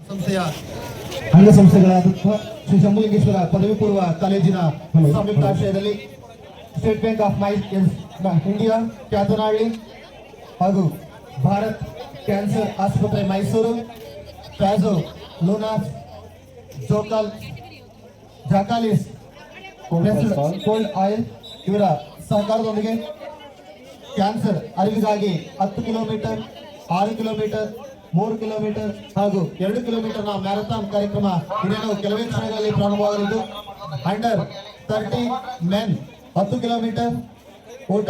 ಸಂಸ್ಥೆಯ ಅಂಗಸಂಸ್ಥೆಗಳಾದಂತಹ ಶ್ರೀ ಶಂಭುಲಿಂಗೇಶ್ವರ ಪದವಿ ಪೂರ್ವ ಕಾಲೇಜಿನ ಸಂಯುಕ್ತಾಶ್ರಯದಲ್ಲಿ state bank of India Kyatanahalli ಹಾಗೂ ಭಾರತ್ ಕ್ಯಾನ್ಸರ್ ಆಸ್ಪತ್ರೆ ಮೈಸೂರು, ಫ್ಯಾಜೋ ಲೂನಾಸ್ ಜಾಕಾಲಿಸ್ ಕೋಲ್ಡ್ ಆಯಿಲ್ ಇವರ ಸಹಕಾರದೊಂದಿಗೆ ಕ್ಯಾನ್ಸರ್ ಅರಿವಿಗಾಗಿ 10 ಕಿಲೋಮೀಟರ್, 6 ಕಿಲೋಮೀಟರ್, 3 ಕಿಲೋಮೀಟರ್ ಹಾಗೂ 2 ಕಿಲೋಮೀಟರ್ ಮ್ಯಾರಥಾನ್ ಕಾರ್ಯಕ್ರಮ ಇನ್ನೇನು ಕೆಲವೇ ಕ್ಷಣಗಳಲ್ಲಿ ಪ್ರಾರಂಭವಾಗಲಿದ್ದು, ಅಂಡರ್ 30 ಮೆನ್ 10 ಕಿಲೋಮೀಟರ್ ಓಟ,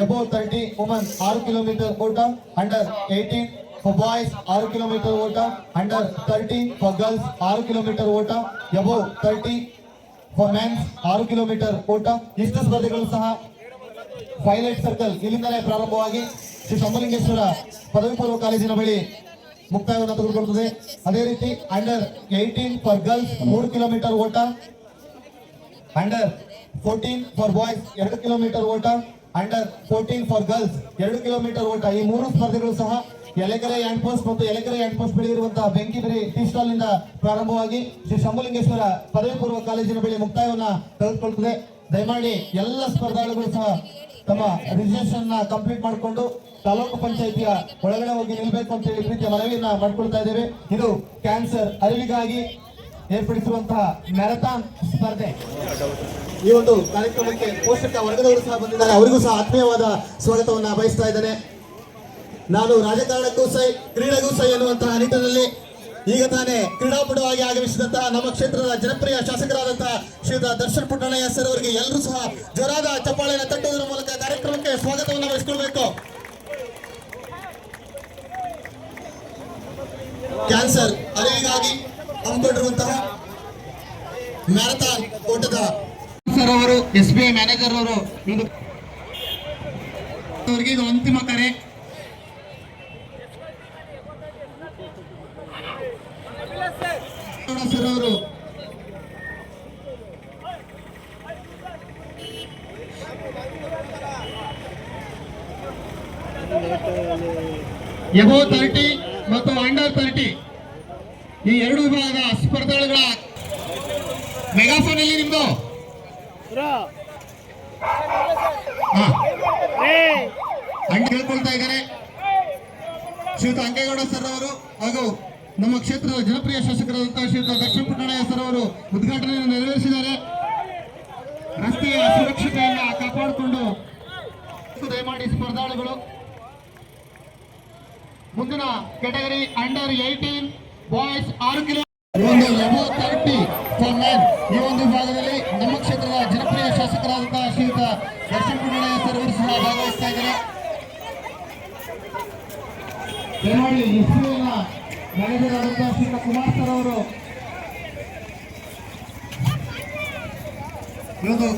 ಎಬೋ 30 ವುಮನ್ 6 ಕಿಲೋಮೀಟರ್ ಓಟ, ಅಂಡರ್ 18 ಫಾರ್ ಬಾಯ್ಸ್ 6 ಕಿಲೋಮೀಟರ್ ಓಟ, ಅಂಡರ್ 30 ಫಾರ್ ಗರ್ಲ್ಸ್ 6 ಕಿಲೋಮೀಟರ್ ಓಟ, ಎಬೋ 30 ಫಾರ್ ಮೆನ್ಸ್ 6 ಕಿಲೋಮೀಟರ್ ಓಟ. ಇಷ್ಟು ಸ್ಪರ್ಧೆಗಳು ಸಹ ಪೈಲಟ್ ಸರ್ಕಲ್ ಇಲ್ಲಿಂದಲೇ ಪ್ರಾರಂಭವಾಗಿ ಶ್ರೀ ಶಂಭುಲಿಂಗೇಶ್ವರ ಪದವಿ ಪೂರ್ವ ಕಾಲೇಜಿನ ಬಳಿ ಮುಕ್ತಾಯವನ್ನು ತೆಗೆದುಕೊಳ್ಳುತ್ತದೆ. ಅದೇ ರೀತಿ ಅಂಡರ್ 18 ಫಾರ್ ಗರ್ಲ್ಸ್ 3 ಕಿಲೋಮೀಟರ್ ಓಟ, ಅಂಡರ್ 14 ಫಾರ್ ಬಾಯ್ಸ್ 2 ಕಿಲೋಮೀಟರ್ ಓಟ, ಅಂಡರ್ 14 ಫಾರ್ ಗರ್ಲ್ಸ್ 2 ಕಿಲೋಮೀಟರ್ ಓಟ. ಈ ಮೂರು ಸ್ಪರ್ಧೆಗಳು ಸಹ ಎಲೆಕೆರೆ ಹ್ಯಾಂಡ್ ಪೋಸ್ಟ್ ಮತ್ತು ಎಲೆಕೆರೆ ಹ್ಯಾಂಡ್ ಪೋಸ್ಟ್ ಬಳಿ ಇರುವಂತಹ ಬೆಂಕಿಬೆರೆ ಟೀ ಸ್ಟಾಲ್ ನಿಂದ ಪ್ರಾರಂಭವಾಗಿ ಶ್ರೀ ಶಂಭುಲಿಂಗೇಶ್ವರ ಪದವಿ ಪೂರ್ವ ಕಾಲೇಜಿನ ಬಳಿ ಮುಕ್ತಾಯವನ್ನ ತೆಗೆದುಕೊಳ್ಳುತ್ತದೆ. ದಯಮಾಡಿ ಎಲ್ಲ ಸ್ಪರ್ಧಾಳುಗಳು ಸಹ ತಮ್ಮ ರಿಜಿಸ್ಟ್ರೇಷನ್ ಕಂಪ್ಲೀಟ್ ಮಾಡಿಕೊಂಡು ತಾಲೂಕು ಪಂಚಾಯಿತಿಯ ಒಳಗಡೆ ಹೋಗಿ ನಿಲ್ಬೇಕು ಅಂತ ಹೇಳಿ ಪ್ರೀತಿಯ ಮನವಿಯನ್ನ ಮಾಡ್ಕೊಳ್ತಾ ಇದ್ದೇವೆ. ಇದು ಕ್ಯಾನ್ಸರ್ ಅರಿವಿಗಾಗಿ ಏರ್ಪಡಿಸಿರುವಂತಹ ಮ್ಯಾರಥಾನ್ ಸ್ಪರ್ಧೆ. ಈ ಒಂದು ಕಾರ್ಯಕ್ರಮಕ್ಕೆ ಪೋಷಕ ವರ್ಗದವರು ಸಹ ಬಂದಿದ್ದಾರೆ, ಅವರಿಗೂ ಸಹ ಆತ್ಮೀಯವಾದ ಸ್ವಾಗತವನ್ನ ಬಯಸ್ತಾ ಇದ್ದೇನೆ. ನಾನು ರಾಜಕಾರಣಕ್ಕೂ ಸೈ ಕ್ರೀಡೆಗೂ ಸೈ ಎನ್ನುವಂತಹ ನಿಟ್ಟಿನಲ್ಲಿ ಈಗ ತಾನೇ ಕ್ರೀಡಾಪಟುವಾಗಿ ಆಗಮಿಸಿದಂತಹ ನಮ್ಮ ಕ್ಷೇತ್ರದ ಜನಪ್ರಿಯ ಶಾಸಕರಾದಂತಹ ಶ್ರೀಯುತ ದರ್ಶನ್ ಪುಟ್ಟಣ್ಣಯ್ಯ ಸರ್ ಅವರಿಗೆ ಎಲ್ಲರೂ ಸಹ ಜೋರಾದ ಚಪ್ಪಾಳೆಯನ್ನು ತಟ್ಟುವುದರ ಮೂಲಕ ಕಾರ್ಯಕ್ರಮಕ್ಕೆ ಸ್ವಾಗತವನ್ನು ವಹಿಸಿಕೊಳ್ಬೇಕು. ಕ್ಯಾನ್ಸರ್ ಅರಿವಿಗಾಗಿ ಹಮ್ಮಿಕೊಂಡಿರುವಂತಹ ಮ್ಯಾರಥಾನ್ ಓಟದ ಸರ್ ಅವರು SBI ಮ್ಯಾನೇಜರ್ ಅವರು ಇದು ಅಂತಿಮ ಕರೆ. ಸರ್ ಅವರು ಎಬೋ 30 ಮತ್ತು ಅಂಡರ್ 30 ಈ ಎರಡು ವಿಭಾಗದ ಸ್ಪರ್ಧಾಳುಗಳ ಮೆಗಾಫೋನ್ ಅಲ್ಲಿ ನಿಮ್ದು ಹೇಳ್ಕೊಳ್ತಾ ಇದ್ದಾರೆ. ಶ್ರೀಯುತ ಅಂಕೇಗೌಡ ಸರ್ ಅವರು ಹಾಗೂ ನಮ್ಮ ಕ್ಷೇತ್ರದ ಜನಪ್ರಿಯ ಶಾಸಕರಾದಂತಹ ಶ್ರೀಯುತ ದರ್ಶನ್ ಪುಟ್ಟಣ್ಣಯ್ಯ ಸರ್ ಅವರು ಉದ್ಘಾಟನೆಯನ್ನು ನೆರವೇರಿಸಿದ್ದಾರೆ. ರಸ್ತೆಯ ಸುರಕ್ಷತೆಯನ್ನ ಕಾಪಾಡಿಕೊಂಡು ದಯಮಾಡಿ ಸ್ಪರ್ಧಾಳುಗಳು ಮುಂದಿನ category under 18 boys 6 kilometre, above 30 for men ಈ ಒಂದು ವಿಭಾಗದಲ್ಲಿ ನಮ್ಮ ಕ್ಷೇತ್ರದ ಜನಪ್ರಿಯ ಶಾಸಕರಾದಂತಹ ಶ್ರೀಯುತ ದರ್ಶನ್ ಪುಟ್ಟಣ್ಣಯ್ಯ ಸರ್ ಅವರು ಸಹ ಭಾಗವಹಿಸ್ತಾ ಇದ್ದಾರೆ. ದಯಮಾಡಿ ಮ್ಯಾನೇಜರ್ ಆದಂತಹ ಶ್ರೀಯುತ ಕುಮಾರ್ ಸರ್ ಅವರು ಈ ಒಂದು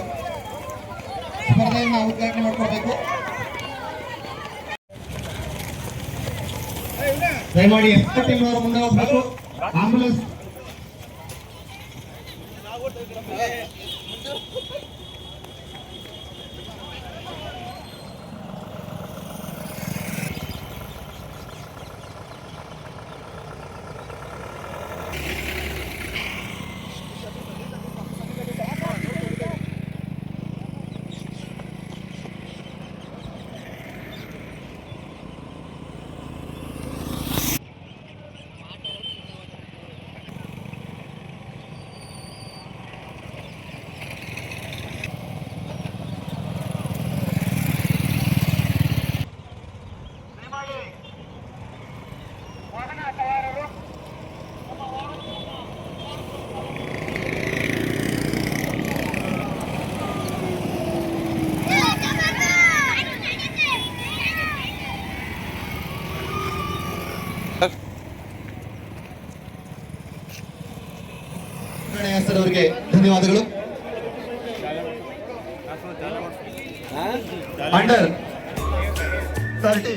ಸ್ಪರ್ಧೆಯನ್ನು ಉದ್ಘಾಟನೆ ಮಾಡಿಕೊಳ್ಬೇಕು. ದಯಮಾಡಿ ಎಫ್ಎ ಟೀಮ್ ಅವರು ಮುಂದೆ ಹೋಗ್ಬೇಕು. ಆಂಬುಲೆನ್ಸ್ ಸರ್ ಅವರಿಗೆ ಧನ್ಯವಾದಗಳು. ಅಂಡರ್ 30